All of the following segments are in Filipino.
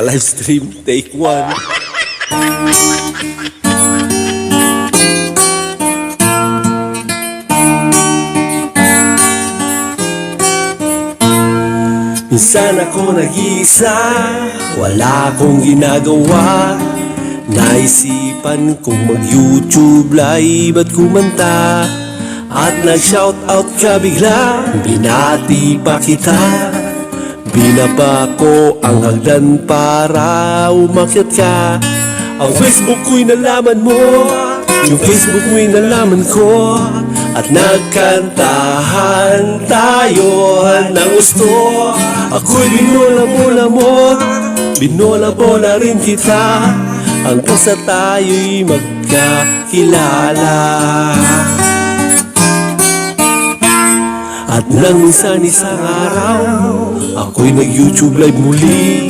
ka-livestream, take 1. Minsan ako nag-iisa, wala akong ginagawa. Naisipan kong mag-YouTube live at kumanta, at nag-shoutout ka bigla, binati pa kita. Binaba ko ang hagdan para umakyat ka. Ang Facebook ko'y nalaman mo, yung Facebook mo'y nalaman ko, at nagkantahan tayo ng gusto. Ako'y binola-bola mo, binola-bola rin kita, hanggang sa tayo'y magkakilala. At nang isang araw, ako'y nag-YouTube live muli,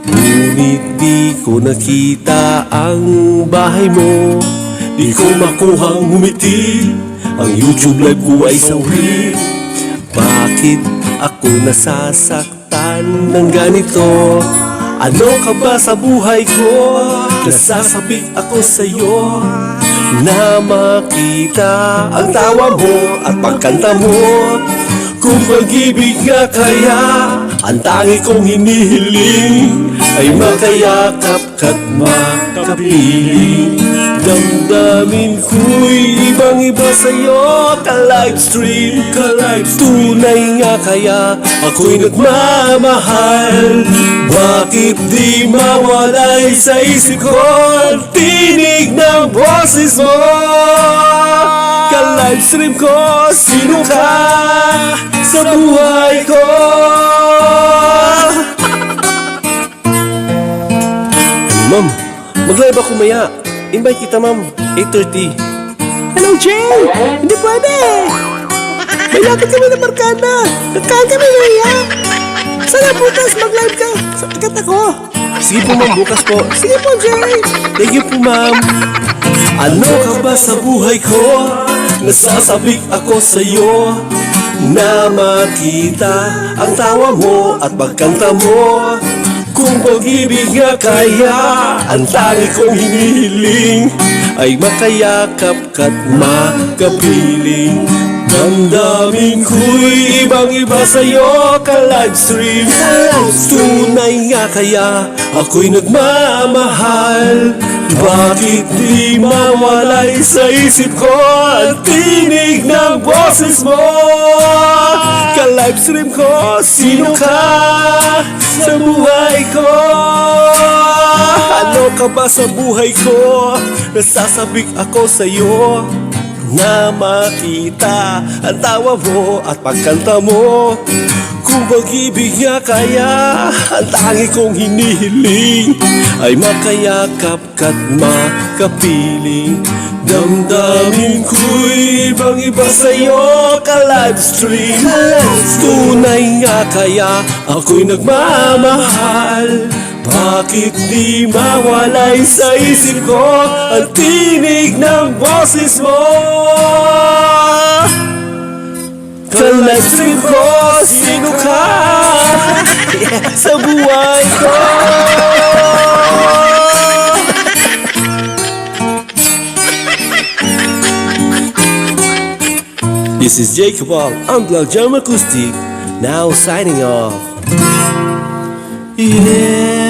ngunit di ko nakita ang bahay mo. Di ko makuhang ngumiti, ang YouTube live ko ay sawi. Bakit ako nasasaktan ng ganito? Ano ka ba sa buhay ko? Nasasabik ako sa'yo, na makita ang tawa mo at pagkanta mo. Kung pag-ibig nga kaya, ang tangi kong hinihiling ay makayakap ka't makapiling. Damdamin ko'y ibang-iba sa'yo, ka-livestream, tunay nga kaya ako'y nagmamahal. Bakit di mawalay sa isip ko ang tinig ng boses mo? Ka-livestream ko, sino ka sa buhay ko? Ma'am, mag-live ako maya. Invite kita, ma'am. 8:30. Hello, Jay! Hindi pwede! May lakad kami ng barkada! Nagkaan kami naya! Sana bukas mag-live ka! Sakat ako! Sige po, ma'am. Bukas po. Sige po, Jay! Thank you po, ma'am. Ano ka ba sa buhay ko? Nasasabik ako sa'yo, na makita ang tawa mo at pagkanta mo. Kung pag-ibig nga kaya, ang tangi kong hinihiling ay makayakap ka't makapiling. Damdamin ko'y ibang-iba sa'yo, ka-livestream, tunay nga kaya ako'y nagmamahal. Bakit di mawalay sa isip ko ang tinig ng boses mo? Ka-livestream ko, sino ka sa buhay ko? Ano ka ba sa buhay ko? Nasasabik ako sa'yo, na makita ang tawa mo at pagkanta mo. Kung pag-ibig nga kaya, ang tangi kong hinihiling ay makayakap ka't makapiling. Damdamin ko'y ibang-iba sa'yo, ka-livestream, tunay nga kaya ako'y nagmamahal. Bakit di mawalay sa isip ko ang tinig ng boses mo? Ka-livestream ko, sino ka sa buhay ko? This is Jacob Wall, Unplugged Jam Acoustic, now signing off. Yeah.